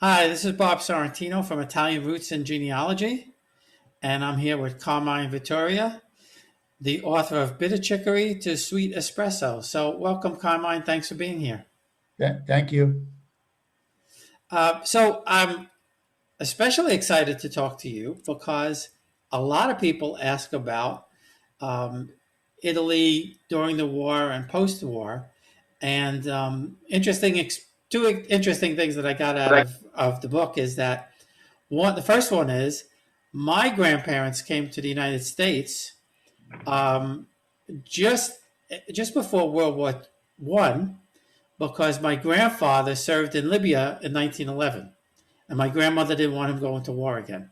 Hi, this is Bob Sorrentino from Italian Roots and Genealogy, and I'm here with Carmine Vittoria, the author of Bitter Chicory to Sweet Espresso. So, welcome, Carmine. Thanks for being here. Thank you. I'm especially excited to talk to you because a lot of people ask about um, Italy during the war and post-war, and two interesting things that I got out of the book is that the first one is my grandparents came to the United States um, just just before World War One because my grandfather served in Libya in 1911, and my grandmother didn't want him going to war again.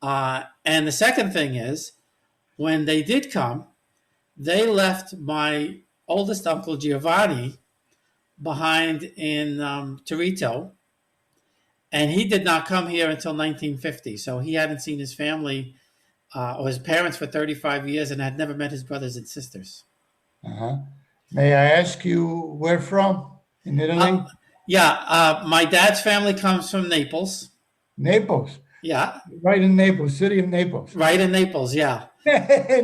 And the second thing is when they did come, they left my oldest uncle Giovanni behind in Torito, and he did not come here until 1950. So he hadn't seen his family or his parents for 35 years and had never met his brothers and sisters. Uh-huh. May I ask you where from in Uh, Italy? my dad's family comes from Naples. Naples. Yeah, Right in Naples, city of Naples. right in Naples. Yeah.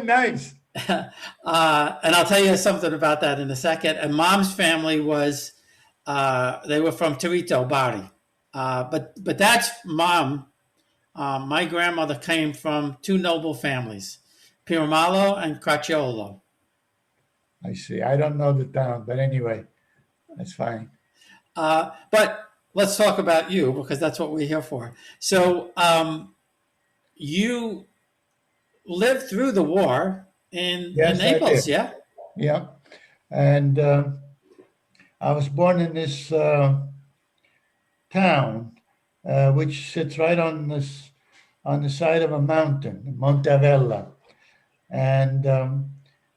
Nice. And I'll tell you something about that in a second. And mom's family was, they were from Torito, Bari. But dad's mom, my grandmother came from two noble families, Piramalo and Cracciolo. I see. I don't know the town, but anyway, that's fine. But let's talk about you because that's what we're here for. So you lived through the war in Yes, I Naples, did. yeah? Yeah. And I was born in this town, which sits right on the side of a mountain, Monte Avella. And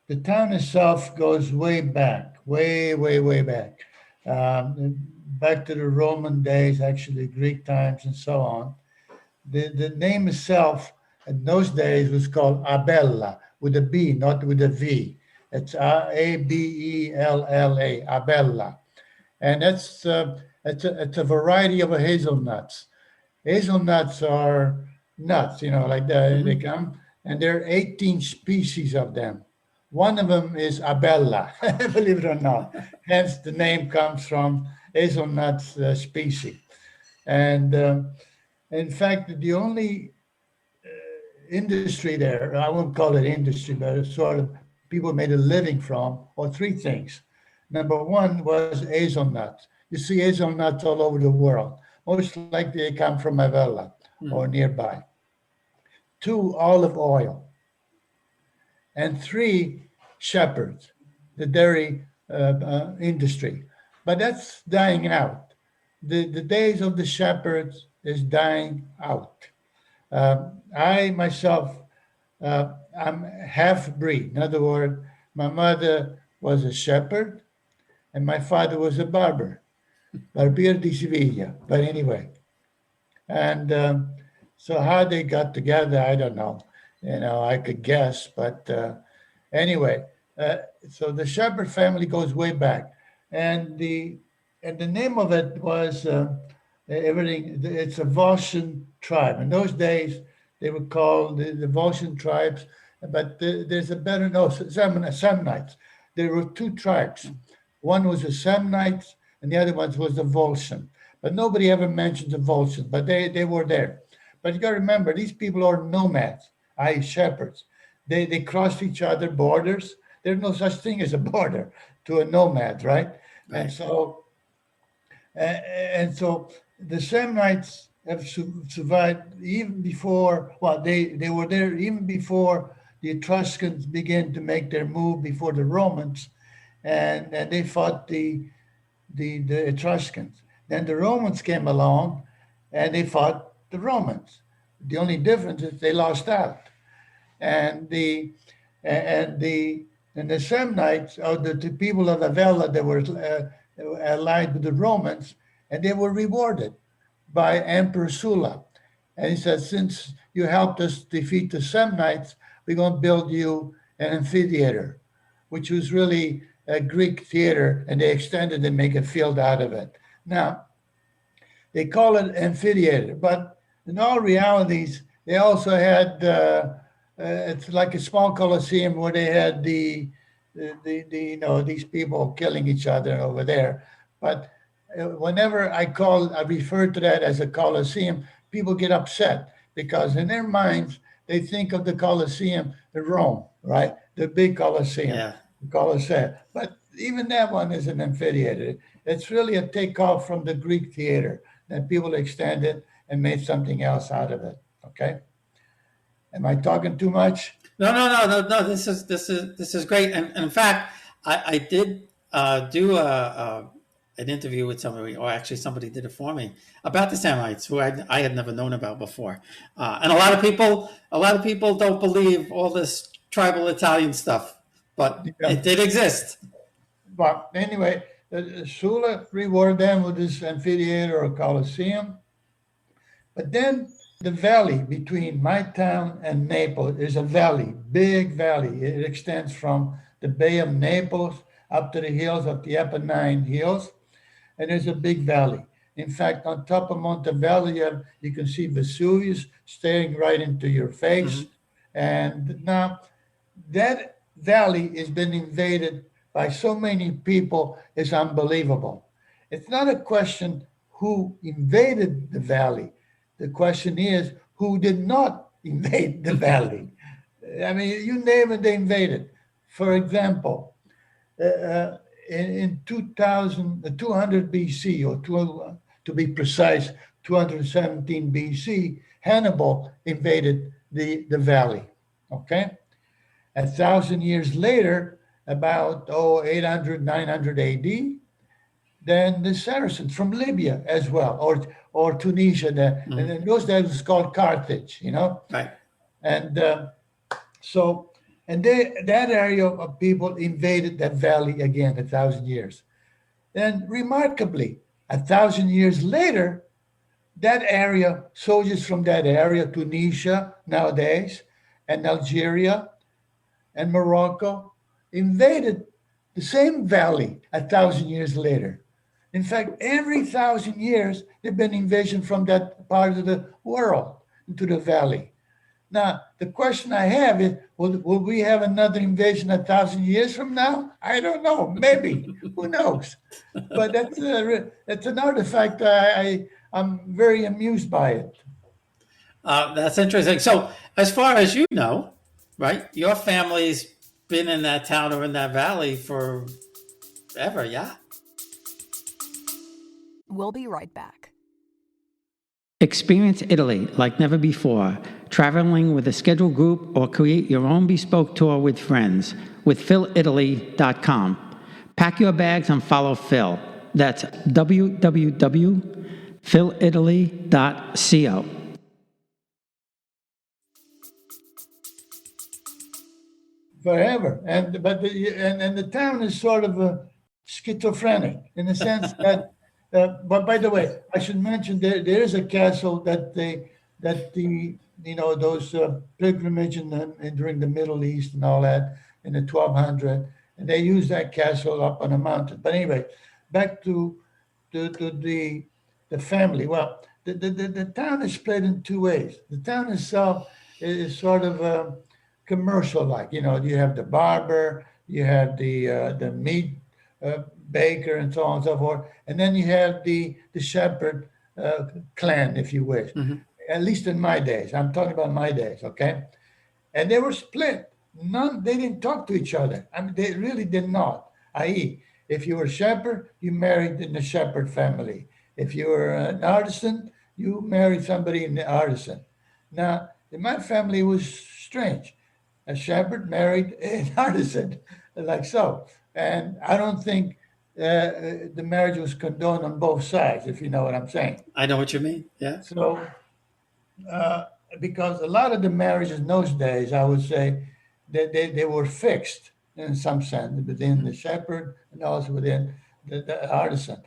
the town itself goes way back, way back, back to the Roman days, actually Greek times, and so on. The name itself in those days was called Abella with a B, not with a V. It's Abella, Abella, and it's a variety of hazelnuts. Hazelnuts are nuts, like they Mm-hmm. come, and there are 18 species of them. One of them is Abella, believe it or not. Hence, the name comes from hazelnuts species. And in fact, the only industry there, I won't call it industry, but it's sort of people made a living from, or three things. Number one was hazelnuts. You see hazelnuts all over the world. Most likely they come from Avella or Mm-hmm. nearby. Two, olive oil. And three, shepherds, the dairy industry. But that's dying out. The days of the shepherds is dying out. I myself, I'm half breed. In other words, my mother was a shepherd and my father was a barber, barbier di Siviglia. But anyway, and so how they got together, I don't know. I could guess, but anyway, uh, so the shepherd family goes way back, and the name of it was everything. It's a Volscian tribe. In those days, they were called the Volscian tribes, but there's a better no Samnites. There were two tribes. One was the Samnites, and the other one was the Volscian. But nobody ever mentioned the Volscians, but they were there. But you got to remember, these people are nomads, i.e., shepherds. They crossed each other borders. There's no such thing as a border to a nomad, right? And Right. so and so the Samnites have survived even before. Well, they were there even before the Etruscans began to make their move before the Romans, and they fought the Etruscans. Then the Romans came along, and they fought the Romans. The only difference is they lost out, and the Samnites, or the people of Avella that were allied with the Romans, and they were rewarded by Emperor Sulla. And he said, since you helped us defeat the Samnites, we're going to build you an amphitheater, which was really a Greek theater, and they extended and make a field out of it. Now, They call it amphitheater, but in all realities, they also had it's like a small coliseum where they had the these people killing each other over there. But whenever I refer to that as a coliseum, people get upset because in their minds they think of the coliseum in Rome, right? The big coliseum, Yeah. the Colosseum. But even that one is an amphitheater. It's really a takeoff from the Greek theater that people extended and made something else out of it. Okay. Am I talking too much? No, no, no, no, no. This is great. And in fact, I did do an interview with somebody, or actually somebody did it for me about the Samnites, who I had never known about before. And a lot of people don't believe all this tribal Italian stuff, but Yeah. it did exist. But anyway, Sula rewarded them with this amphitheater or coliseum. But then the valley between my town and Naples is a valley, big valley. It extends from the Bay of Naples up to the hills of the Apennine Hills, and there's a big valley. In fact, on top of Montevallo, you can see Vesuvius staring right into your face. Hmm. And now that valley has been invaded by so many people, it's unbelievable. It's not a question who invaded the valley. The question is who did not invade the valley. I mean, you name it, they invaded. For example, in 200 BC, or to be precise, 217 BC, Hannibal invaded the valley. Okay? 1,000 years later, about 800, 900 AD, then the Saracens from Libya as well, or Tunisia. And in those days it was called Carthage, Right. and so and that area of people invaded that valley again 1,000 years. Then remarkably, 1,000 years later, that area, soldiers from that area, Tunisia nowadays, and Algeria and Morocco invaded the same valley 1,000 years later. In fact, every 1,000 years, there have been invasion from that part of the world into the valley. Now, the question I have is, will we have another invasion 1,000 years from now? I don't know. Maybe. Who knows? But that's an artifact. I'm very amused by it. That's interesting. So, as far as you know, right, your family's been in that town or in that valley forever, yeah? We'll be right back. Experience Italy like never before, traveling with a scheduled group or create your own bespoke tour with friends with PhilItaly.com. Pack your bags and follow Phil. That's www.philitaly.co. Forever. And the town is sort of schizophrenic in the sense that. But by the way, I should mention there is a castle that those pilgrimage during the Middle East and all that in the 1200, and they use that castle up on a mountain. But anyway, back to the family. Well, the town is split in two ways. The town itself is sort of commercial like. You have the barber, you have the meat baker, and so on and so forth, and then you have the shepherd clan, if you wish. At least in my days, I'm talking about my days, okay? And they were split. They didn't talk to each other. I mean, they really did not. I.e., if you were a shepherd, you married in the shepherd family. If you were an artisan, you married somebody in the artisan. Now, in my family, it was strange. A shepherd married an artisan, like so. And I don't think the marriage was condoned on both sides, if you know what I'm saying. I know what you mean. Yeah. So, because a lot of the marriages in those days, I would say, they were fixed in some sense within the shepherd and also within the artisan.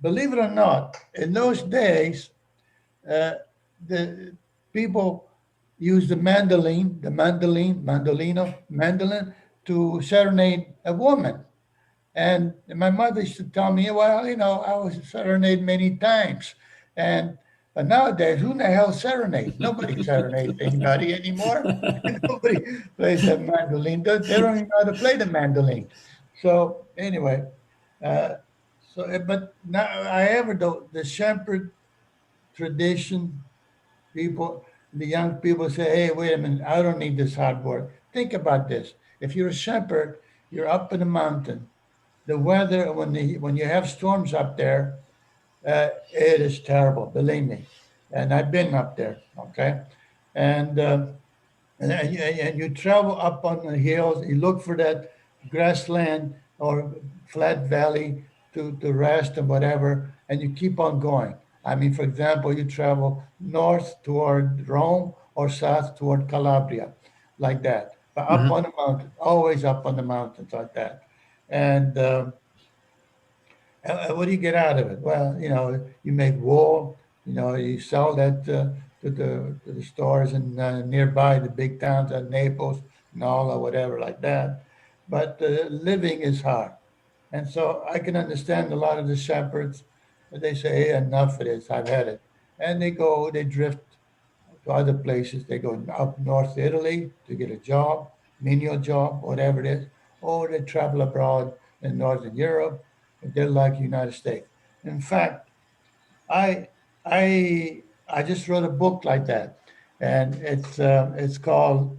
Believe it or not, in those days, the people used the mandolin to serenade a woman. And my mother used to tell me, well, I was serenaded many times. And but nowadays, who the hell serenades? Nobody serenades anybody anymore. Nobody plays the mandolin. They don't even know how to play the mandolin. So anyway, uh, but now I ever the shepherd tradition. People, the young people say, "Hey, wait a minute! I don't need this hard work." Think about this: if you're a shepherd, you're up in the mountain. The weather when you have storms up there, it is terrible, believe me. And I've been up there, okay? And and you travel up on the hills, you look for that grassland or flat valley to rest and whatever, and you keep on going. I mean, for example, you travel north toward Rome or south toward Calabria, like that. But up Mhm. on the mountain, always up on the mountains like that. And what do you get out of it? Well, you make wool. You sell that to the stores and nearby the big towns like Naples, Nola, whatever like that. But living is hard, and so I can understand a lot of the shepherds. They say, "Hey, enough of this. I've had it," and they drift to other places. They go up north Italy to get a job, menial job, whatever it is, or they travel abroad in Northern Europe. They're like United States. In fact, I I just wrote a book like that, and it's called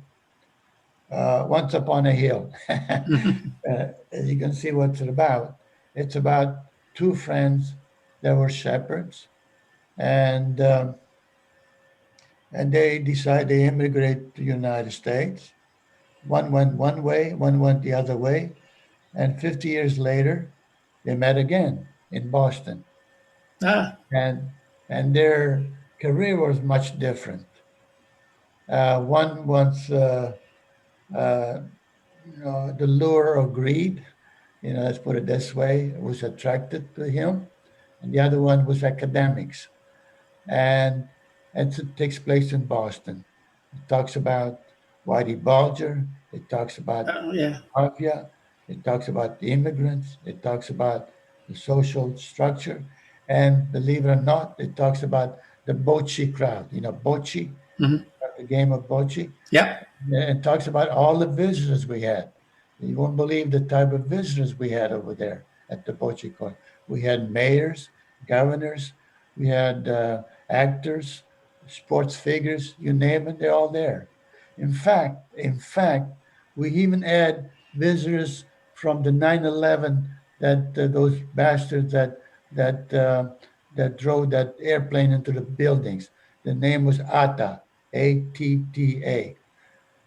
Once Upon a Hill. As you can see, what's it about? It's about two friends that were shepherds, and they decide they immigrate to the United States. One went one way, one went the other way, and 50 years later, they met again in Boston, Ah, and their career was much different. One was uh, the lure of greed, let's put it this way, was attracted to him, and the other one was academics, and it takes place in Boston. It talks about Whitey Bulger. It talks about yeah. mafia. It talks about the immigrants. It talks about the social structure. And believe it or not, it talks about the bocce crowd. Bocce, Mhm. the game of bocce. Yep. It talks about all the visitors we had. You won't believe the type of visitors we had over there at the bocce court. We had mayors, governors, we had actors, sports figures, you name it, they're all there. In fact, we even had visitors from the 9/11 that those bastards that that drove that airplane into the buildings. The name was Atta, Atta.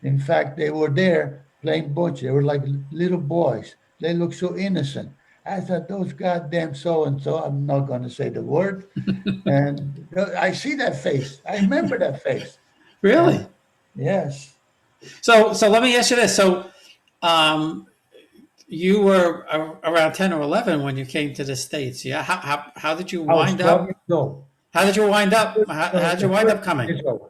In fact, they were there playing butch. They were like little boys. They looked so innocent. I thought those goddamn so and so. I'm not going to say the word. And I see that face. I remember that face. And Really? yes, So let me ask you this. So um, you were around 10 or 11 when you came to the States. Yeah. How did you I was wind 12 up? years old. How did you wind up? How did you The wind first up coming? years old.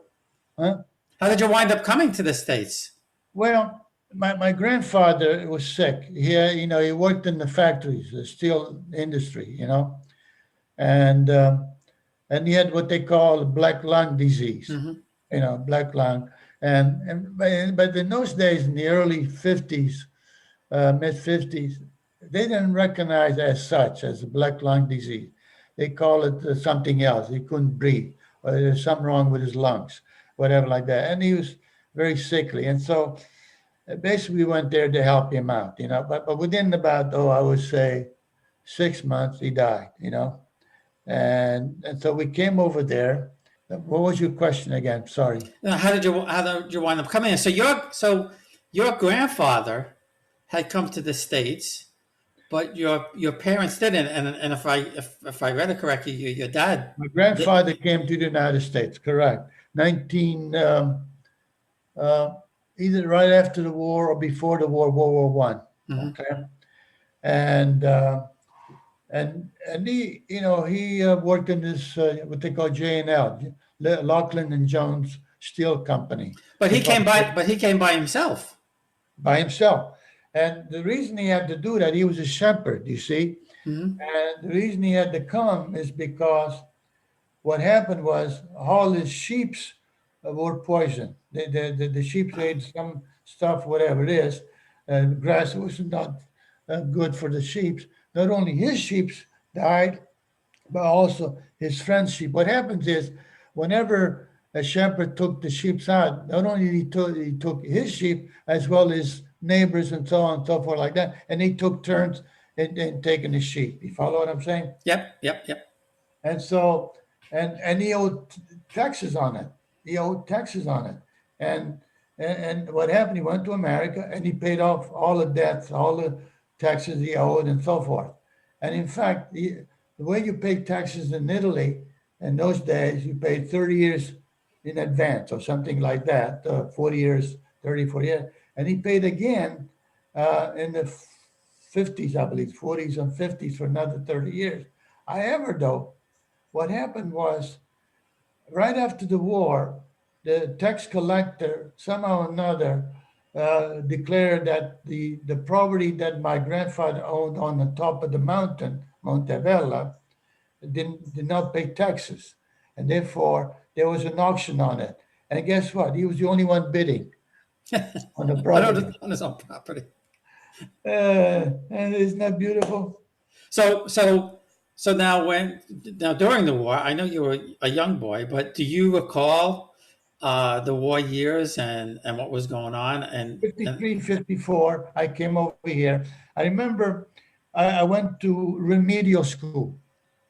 Huh? How did you wind up coming to the States? Well, my grandfather was sick. He worked in the factories, the steel industry, and he had what they call black lung disease, Hmm. black lung. But in those days, in the early 50s, mid 50s, they didn't recognize as such as a black lung disease. They call it something else. He couldn't breathe, or there's something wrong with his lungs, whatever like that. And he was very sickly. And so basically we went there to help him out, but within about, I would say 6 months, he died, and so we came over there. What was your question again? Sorry. Now, how did you wind up coming? So your grandfather had come to the States, but your parents didn't. And if I read it correctly, your dad. My Did. grandfather came to the United States, correct. 19, uh, either right after the war or before the war, World War I. Mhm. Okay. And, and he worked in this, what they call J&L, Lachlan and Jones Steel Company. But They he call came by. But he came by himself. by himself. And the reason he had to do that, he was a shepherd, you see. Hmm. And the reason he had to come is because what happened was all his sheeps were poisoned. The sheep ate some stuff, whatever it is. Grass was not good for the sheep. Not only his sheep died, but also his friend's sheep. What happens is, whenever a shepherd took the sheep out, not only he took his sheep as well as neighbors and so on and so forth like that, and he took turns in taking the sheep. You follow what I'm saying? Yep, yep, yep. And so, and he owed taxes on it. He owed taxes on it. And and what happened? He went to America and he paid off all the debts, all the taxes he owed, and so forth. And in fact, the way you pay taxes in Italy in those days, you paid 30 years in advance or something like that, 40 years, 30, 40 years. And he paid again in the 50s, I believe, 40s and 50s for another 30 years. However, though, what happened was right after the war, the tax collector somehow or another declared that the property that my grandfather owned on the top of the mountain, Mount Avella, did not pay taxes. And therefore, there was an auction on it. And guess what? He was the only one bidding on the property. On his own property. And isn't that beautiful? So, so, so now during the war, I know you were a young boy, but do you recall the war years and what was going on? And 53, 54, I came over here. I remember I went to remedial school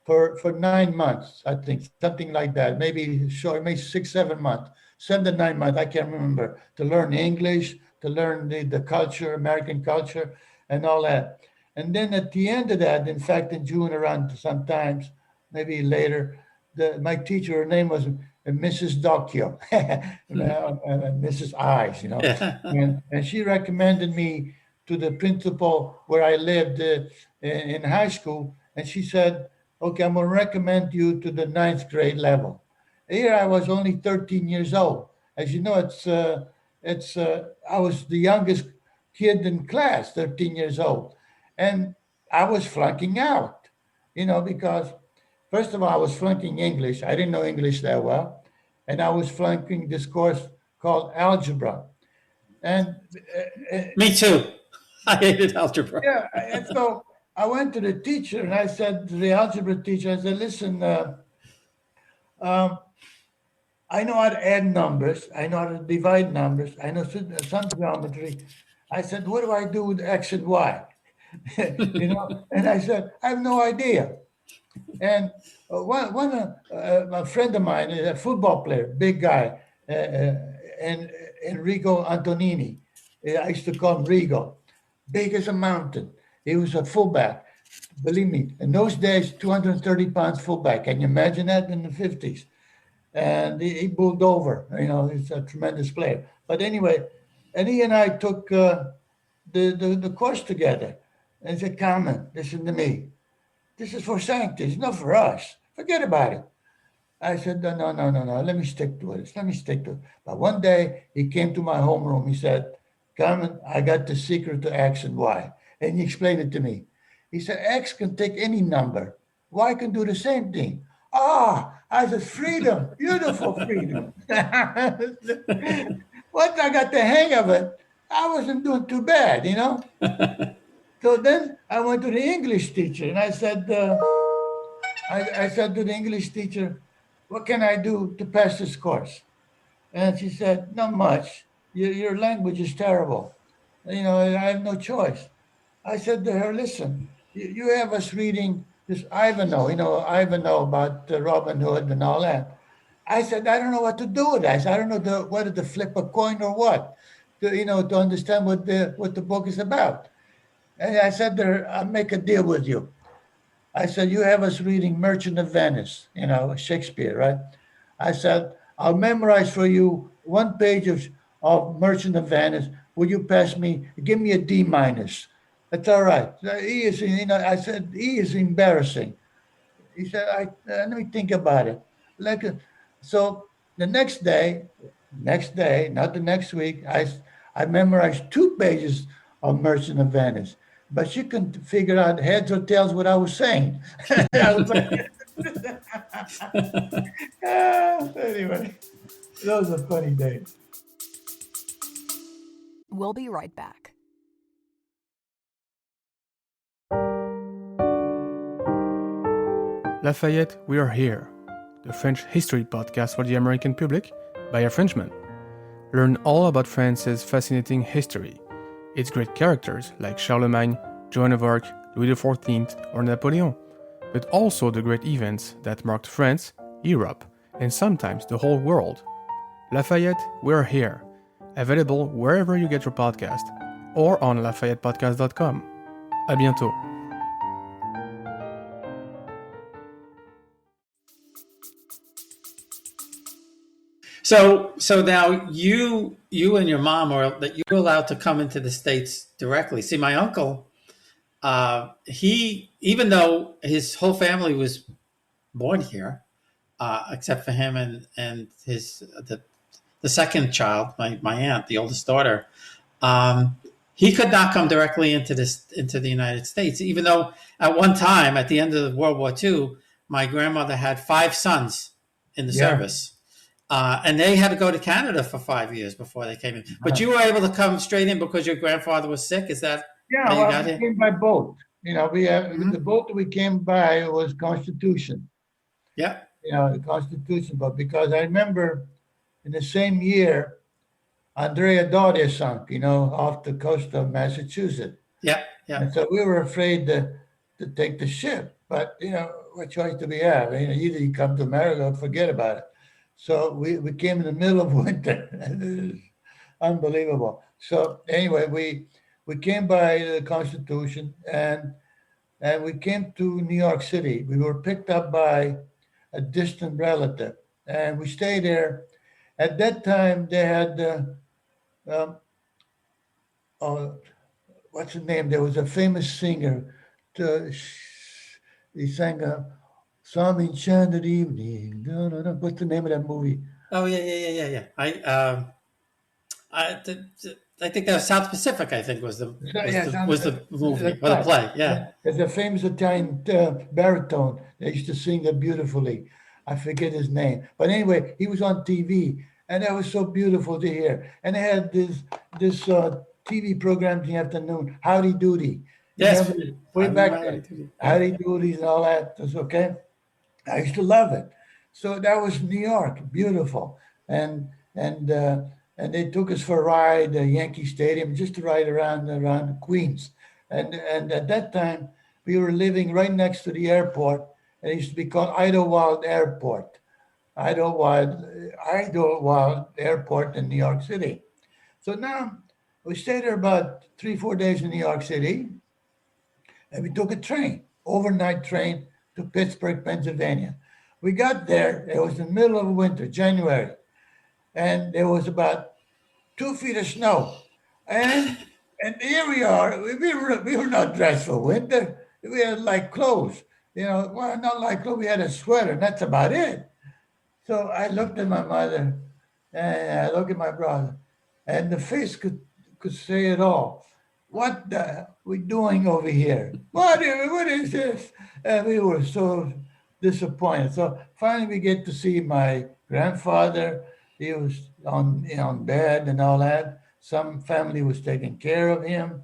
for 9 months, I think, something like that. Maybe short, maybe 6, 7 months, 7 to 9 months, I can't remember, to learn English, to learn the culture, American culture, and all that. And then at the end of that, in fact, in June around sometimes, maybe later, my teacher, her name was Mrs. Docchio, Mrs. Eyes, and she recommended me to the principal where I lived in high school, and she said, "Okay, I'm going to recommend you to the ninth grade level." Here I was only 13 years old. As you know, I was the youngest kid in class, 13 years old, and I was flunking out, because first of all, I was flunking English. I didn't know English that well, and I was flunking this course called algebra. And me too. I hated algebra. yeah, and so I went to the teacher and I said to the algebra teacher, I said, "Listen, um, I know how to add numbers. I know how to divide numbers. I know some geometry." I said, "What do I do with X and Y?" And I said, "I have no idea." And a friend of mine, a football player, big guy, and Enrico Antonini, I used to call him Rigo, big as a mountain. He was a fullback. Believe me, in those days, 230 pounds fullback. Can you imagine that in the 50s? And he pulled over. He's a tremendous player. But anyway, and he and I took the course together. And he said, "Carmen, listen to me. This is for scientists, not for us. Forget about it." I said, "No, no, no, no, no. Let me stick to it. Let me stick to it." But one day he came to my homeroom. He said, "Carmen, I got the secret to X and Y." And he explained it to me. He said, "X can take any number. Y can do the same thing." I said, "Freedom, beautiful freedom." Once I got the hang of it, I wasn't doing too bad. So then I went to the English teacher and I said, I said to the English teacher, "What can I do to pass this course?" And she said, "Not much. Your language is terrible. I have no choice." I said to her, "Listen, you have us reading this Ivanhoe, Ivanhoe about Robin Hood and all that." I said, "I don't know what to do with that. I don't know whether to flip a coin or what, to understand what the book is about." And I said to her, "I'll make a deal with you." I said, "You have us reading Merchant of Venice, Shakespeare, right?" I said, "I'll memorize for you one page of Merchant of Venice. Will you give me a D minus?" "That's all right." I said, "E is embarrassing." He said, "Let me think about it." Like, so the next day, not the next week, I memorized 2 pages of Merchant of Venice, but she couldn't figure out heads or tails what I was saying. I was like, Anyway, those are funny days. We'll be right back. Lafayette, we are here. The French history podcast for the American public by a Frenchman. Learn all about France's fascinating history, its great characters like Charlemagne, Joan of Arc, Louis XIV, or Napoleon, but also the great events that marked France, Europe, and sometimes the whole world. Lafayette, we're here. Available wherever you get your podcast or on LafayettePodcast.com. À bientôt. So now you and your mom are that you're allowed to come into the States directly. See, my uncle, he, even though his whole family was born here, except for him and his the second child, my aunt, the oldest daughter, he could not come directly into the United States, even though at one time at the end of World War II, my grandmother had 5 sons in the service. And they had to go to Canada for 5 years before they came in. But you were able to come straight in because your grandfather was sick. Is that how you got we here? came by boat. The boat that we came by was Constitution. Yeah. The Constitution boat, because I remember in the same year, Andrea Doria sunk, off the coast of Massachusetts. Yeah. And so we were afraid to take the ship. But, what choice do we have? Either you come to America or forget about it. So we came in the middle of winter. It is unbelievable. So anyway, we came by the Constitution and we came to New York City. We were picked up by a distant relative, and we stayed there. At that time, they had what's the name? There was a famous singer. He sang Some Enchanted Evening. No. What's the name of that movie? Oh yeah. I think that was South Pacific. I think was the movie or the play. Yeah. There's a famous Italian baritone. They used to sing that beautifully. I forget his name, but anyway, he was on TV, and that was so beautiful to hear. And they had this TV program in the afternoon, Howdy Doody. Yes, way back then, Howdy Doodies and all that. That's okay. I used to love it. So that was New York, beautiful, and they took us for a ride at Yankee Stadium, just to ride around Queens, and at that time we were living right next to the airport. It used to be called Idlewild Airport, Idlewild Airport in New York City. So now we stayed there about 3-4 days in New York City, and we took a train, overnight train to Pittsburgh, Pennsylvania. We got there. It was the middle of winter, January, and there was about 2 feet of snow. And here we are. We were not dressed for winter. We had like clothes, well, not like clothes. We had a sweater, and that's about it. So I looked at my mother, and I looked at my brother, and the face could say it all. What are we doing over here? What is this? And we were so disappointed. So finally we get to see my grandfather. He was on bed and all that. Some family was taking care of him.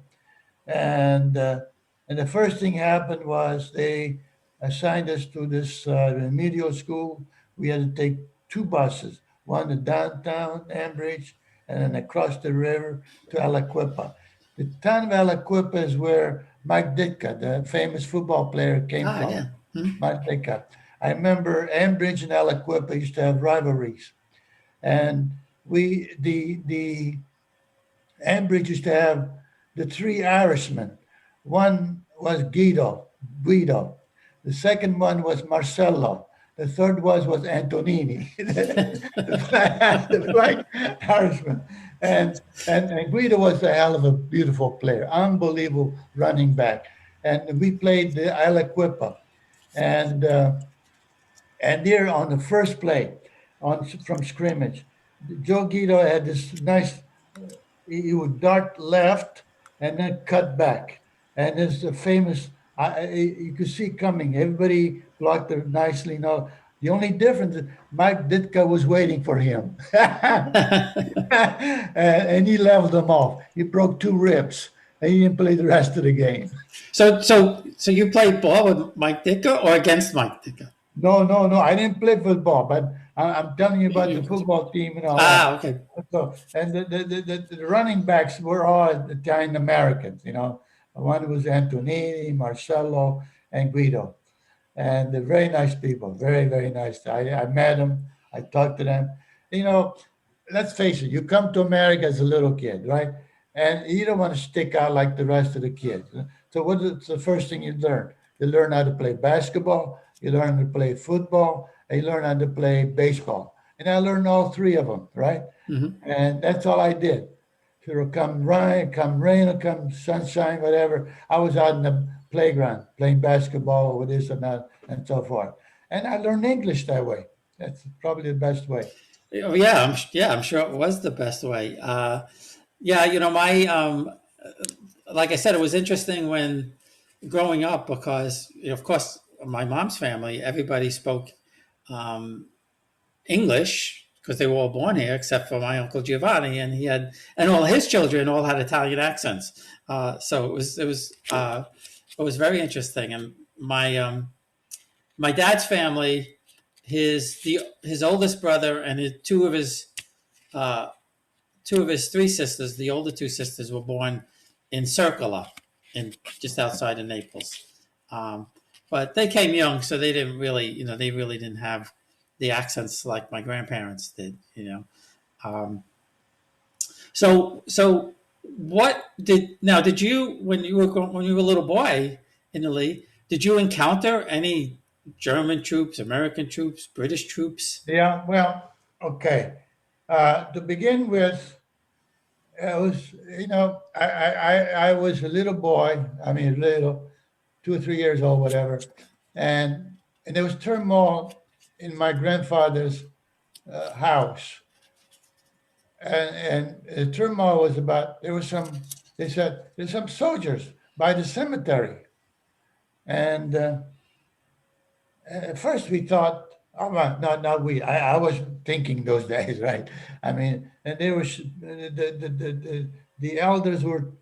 And the first thing happened was they assigned us to this remedial school. We had to take 2 buses, one to downtown Ambridge and then across the river to Aliquippa. The town of Aliquippa is where Mike Ditka, the famous football player, came from. Yeah. Mike Ditka. I remember Ambridge and Aliquippa used to have rivalries. And the Ambridge used to have the 3 Irishmen. One was Guido. The second one was Marcello. The third was Antonini, the black Irishman. And Guido was a hell of a beautiful player, unbelievable running back. And we played the Aliquippa. And there on the first play, from scrimmage, Joe Guido had this nice, he would dart left and then cut back. And there's a famous You could see coming. Everybody blocked it nicely. No, the only difference is Mike Ditka was waiting for him, and he leveled them off. He broke two ribs, and he didn't play the rest of the game. So you played ball with Mike Dicker or against Mike Dicker? No. I didn't play football, but I'm telling you about the football team and all that. Okay. So, and the running backs were all Italian Americans. One was Antonini, Marcello, and Guido, and they're very nice people. Very, very nice. I met them. I talked to them. You know, let's face it. You come to America as a little kid, right? And you don't want to stick out like the rest of the kids. So what's the first thing you learn? You learn how to play basketball. You learn to play football. And you learn how to play baseball. And I learned all three of them, right? And that's all I did. So come rain, or come sunshine, whatever. I was out in the playground playing basketball with this and that and so forth. And I learned English that way. That's probably the best way. Oh, yeah, I'm sure it was the best way. Yeah, my like I said, it was interesting when growing up because of course my mom's family, everybody spoke English because they were all born here, except for my uncle Giovanni, and all his children all had Italian accents. So it was very interesting. And my dad's family, his oldest brother and two of his three sisters, the older two sisters, were born in Circola, just outside of Naples. But they came young, so they didn't really, they really didn't have the accents like my grandparents did. So did you when you were a little boy in Italy, did you encounter any German troops, American troops, British troops? Yeah, well, okay. To begin with, it was, I was a little boy. I mean, little, 2 or 3 years old, whatever, and there was turmoil in my grandfather's house, and the turmoil was about they said there's some soldiers by the cemetery, and at first we thought, oh, well, not we. I wasn't thinking those days, right? I mean, and there was the elders were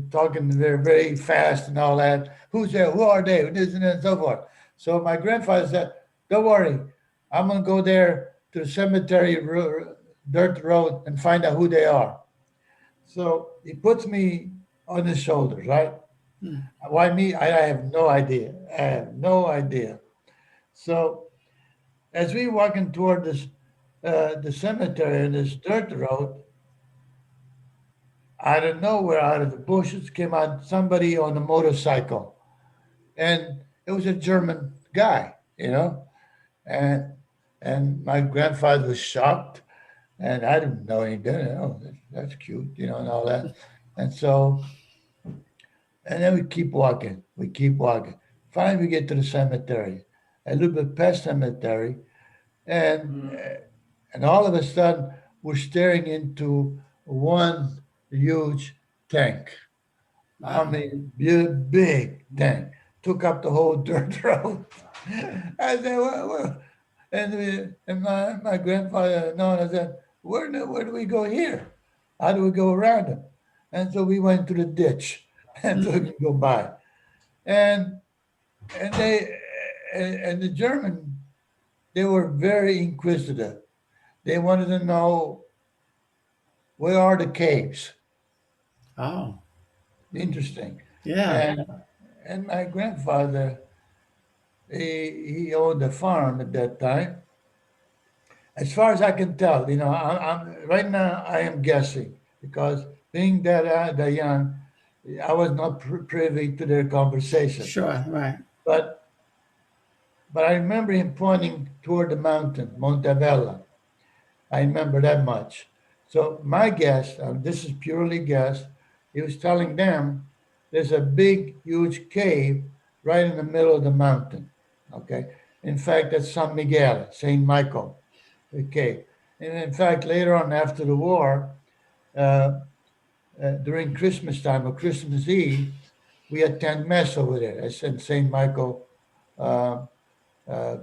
talking very, very fast and all that. Who's there? Who are they? This and so forth. So my grandfather said, "Don't worry, I'm gonna go there to the cemetery dirt road and find out who they are." So he puts me on his shoulders, right? Why me? I have no idea. I have no idea. So as we walking toward this the cemetery and this dirt road, out of nowhere, out of the bushes, came out somebody on a motorcycle, and it was a German guy, and my grandfather was shocked, and I didn't know any better. Oh, that's cute, and all that, and so, and then we keep walking, Finally, we get to the cemetery, a little bit past cemetery, and and all of a sudden we're staring into one huge tank. I mean, big tank took up the whole dirt road. I said, well, and my grandfather, no, I said, where do we go here? How do we go around him? And so we went to the ditch, and so we could go by, and and the German, they were very inquisitive. They wanted to know where are the caves. Oh, Interesting. yeah. And my grandfather, he owned a farm at that time. As far as I can tell, I'm right now I am guessing because being that young, I was not privy to their conversation. Sure, right. But I remember him pointing toward the mountain, Monte Avella. I remember that much. So my guess, this is purely guess, he was telling them there's a big, huge cave right in the middle of the mountain. Okay. In fact, that's San Miguel, Saint Michael, the cave. And in fact, later on after the war, during Christmas time or Christmas Eve, we attend Mass over there. It's in St. Michael uh,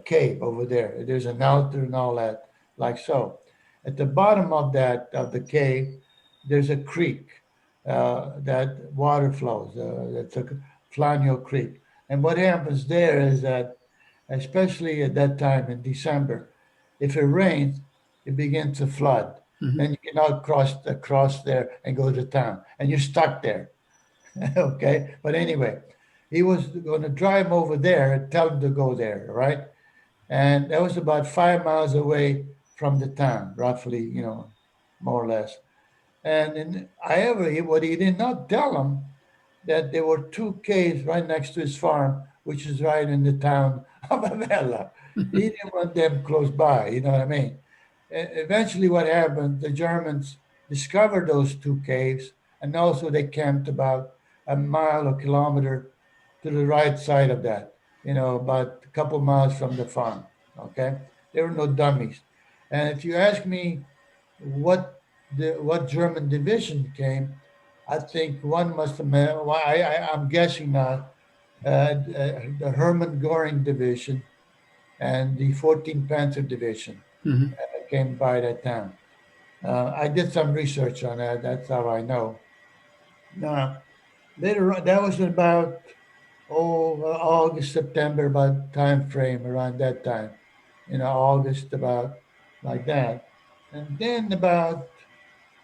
cave over there. There's an altar and all that, like so. At the bottom of that of the cave, there's a creek that water flows. That's a Flanio Creek. And what happens there is that, especially at that time in December, if it rains, it begins to flood. Mhm. Then you cannot cross there and go to town, and you're stuck there. Okay, but anyway, he was going to drive him over there and tell him to go there, right? And that was about 5 miles away from the town, roughly, more or less. And however, what he did not tell him that there were two caves right next to his farm, which is right in the town of Avella. He didn't want them close by, you know what I mean? Eventually, what happened, the Germans discovered those two caves, and also they camped about a mile or kilometer to the right side of that, about a couple miles from the farm. Okay, there were no dummies. And if you ask me what German division came, I think one must have been. Well, I'm guessing now, the Hermann Göring division and the 14th Panzer Division Mhm. came by that town. I did some research on that. That's how I know. Now, later on, that was about August, September, about time frame around that time. August about like that, and then about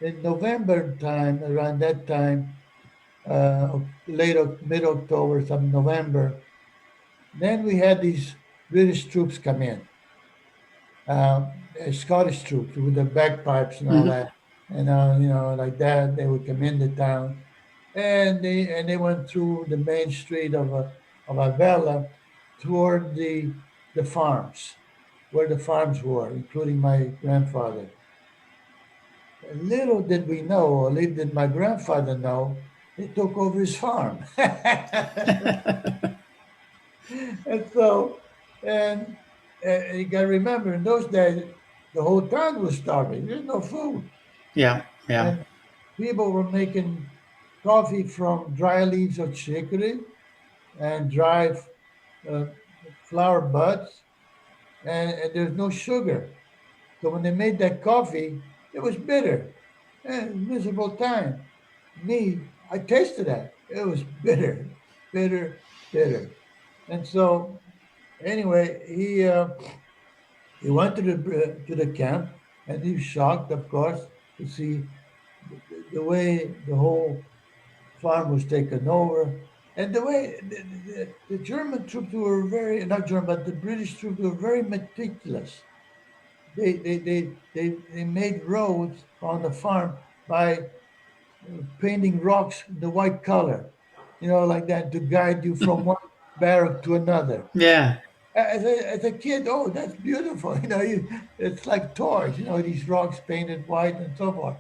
in November time, around that time, mid October, some November. Then we had these British troops come in, Scottish troops with the bagpipes and all Mhm. that, and like that. They would come into town, and they went through the main street of Avella toward the farms, where the farms were, including my grandfather. Little did we know, or little did my grandfather know, they took over his farm. And so, and you got to remember, in those days, the whole town was starving. There's no food. Yeah, yeah. And people were making coffee from dry leaves of chicory and dry uh, flower buds, and there's no sugar. So when they made that coffee, it was bitter. Miserable time. Me, I tasted that. It was bitter, bitter, bitter. And so, anyway, he went to the camp, and he was shocked, of course, to see the way the whole farm was taken over, and the way the German troops were very not German, but the British troops were very meticulous. They made roads on the farm by painting rocks the white color, like that to guide you from one barrack to another. Yeah. As a kid, oh, that's beautiful. It's like toys, these rocks painted white and so forth.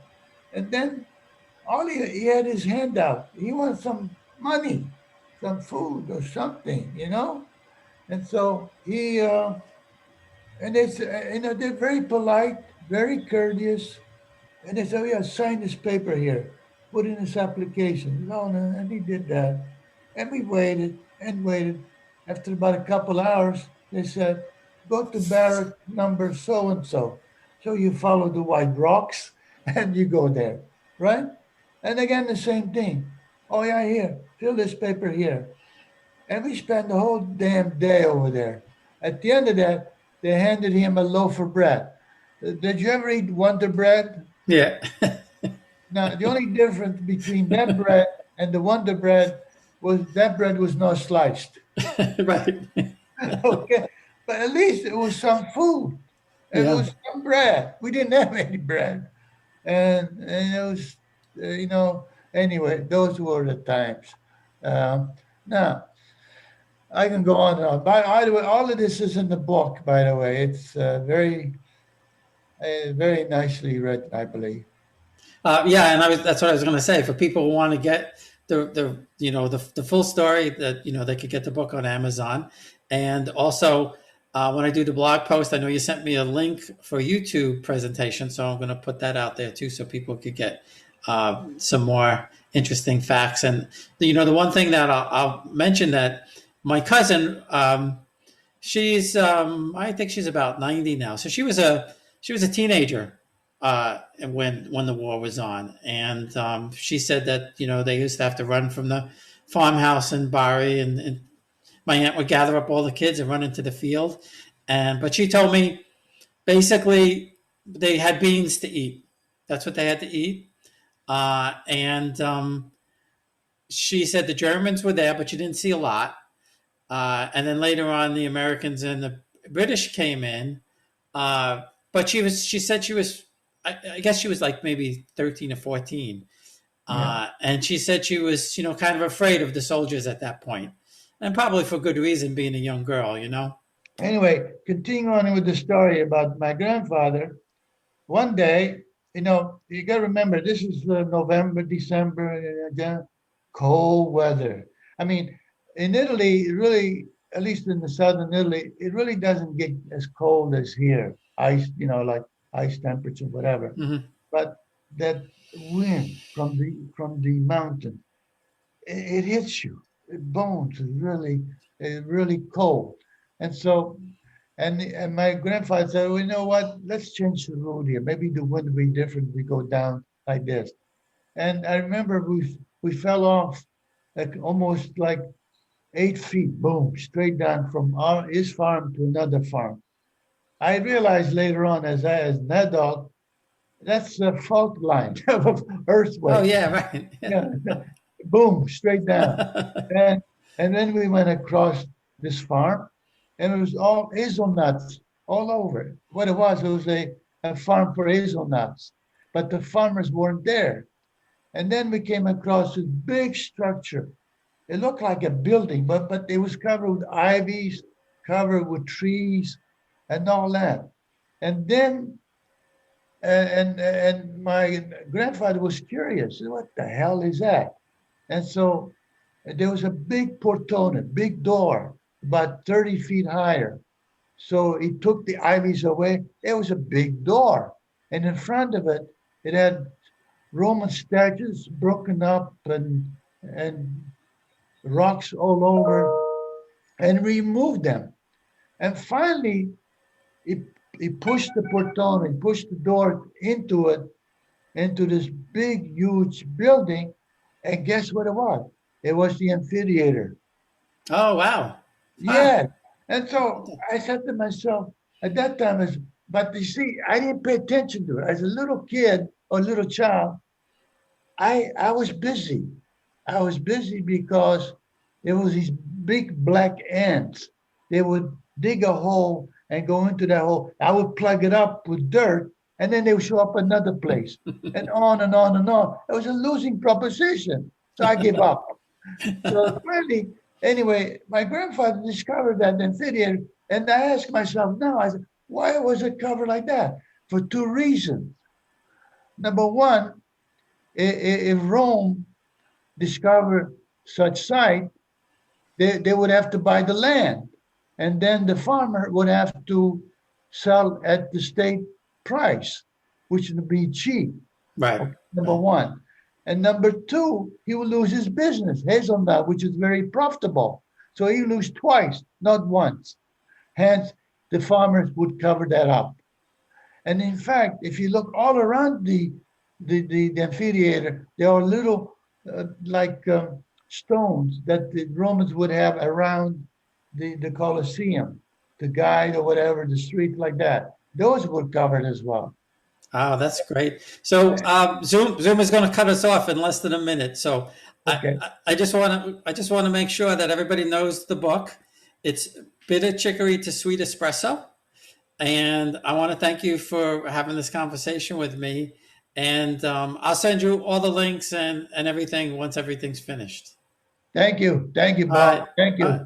And then all he had his hand out. He wants some money, some food or something. And so and they're very polite, very courteous. And they said, "Oh, yeah, sign this paper here, put in this application." No, no, and he did that. And we waited and waited. After about a couple hours, they said, "Go to barrack number so and so." So you follow the white rocks and you go there, right? And again, the same thing. "Oh, yeah, here, fill this paper here." And we spent the whole damn day over there. At the end of that, they handed him a loaf of bread. Did you ever eat Wonder Bread? Yeah. Now, the only difference between that bread and the Wonder Bread was that bread was not sliced. Right. Okay. But at least it was some food. It Yeah. was some bread. We didn't have any bread. And it was, anyway, those were the times. Now, I can go on and on. By the way, all of this is in the book, by the way. It's very nicely written, I believe. Yeah, and that's what I was going to say. For people who want to get the full story, that they could get the book on Amazon, and also when I do the blog post, I know you sent me a link for YouTube presentation, so I'm going to put that out there too, so people could get some more interesting facts. And the one thing that I'll mention, that my cousin, I think she's about 90 now. So she was a teenager when the war was on, and she said that they used to have to run from the farmhouse in Bari, and my aunt would gather up all the kids and run into the field. But she told me basically they had beans to eat. That's what they had to eat. And she said the Germans were there, but you didn't see a lot. And then later on, the Americans and the British came in. But she said she was, I guess she was like maybe 13 or 14. And she said she was, kind of afraid of the soldiers at that point. And probably for good reason, being a young girl. Anyway, continuing on with the story about my grandfather, one day, you got to remember, this is November, December, cold weather. I mean, in Italy, really, at least in the southern Italy, it really doesn't get as cold as here. Ice, like ice temperature, whatever. Mm-hmm. But that wind from the mountain, it hits you. It bones is really cold. And so, and my grandfather said, well, you know what? Let's change the road here. Maybe the wind will be different. We go down like this. And I remember we fell off almost like 8 feet, boom, straight down from his farm to another farm. I realized later on, as an adult, that's a fault line of earthquake. Oh yeah, right. Yeah. Boom, straight down. And then we went across this farm, and it was all hazelnuts all over. What it was a farm for hazelnuts, but the farmers weren't there. And then we came across this big structure. It looked like a building, but it was covered with ivies, covered with trees, and all that. And then, and my grandfather was curious. What the hell is that? And so there was a big portone, a big door, about 30 feet higher. So he took the ivies away. It was a big door. And in front of it, it had Roman statues broken up and rocks all over, and removed them. And finally, he pushed the portone, he pushed the door into this big, huge building. And guess what it was? It was the amphitheater. Oh, wow. Yeah. And so I said to myself at that time, but you see, I didn't pay attention to it. As a little kid or little child, I was busy. I was busy because there was these big black ants. They would dig a hole and go into that hole. I would plug it up with dirt, and then they would show up another place, and on and on and on. It was a losing proposition, so I gave up. So finally, anyway, my grandfather discovered that amphitheater, and I asked myself now, I said, why was it covered like that? For two reasons. Number one, if Rome discovered such site, they would have to buy the land, and then the farmer would have to sell at the state price, which would be cheap. Right. Number one. And number two, he would lose his business, hazelnut, which is very profitable. So he lose twice, not once. Hence, the farmers would cover that up. And in fact, if you look all around the amphitheater, there are little stones that the Romans would have around the Colosseum, the guide or whatever, the street like that. Those were covered as well. Oh, that's great. So Zoom is going to cut us off in less than a minute. So Okay. I just want to make sure that everybody knows the book. It's Bitter Chicory to Sweet Espresso. And I want to thank you for having this conversation with me. And I'll send you all the links and everything once everything's finished. Thank you. Thank you, Bob. All right. Thank you. All right.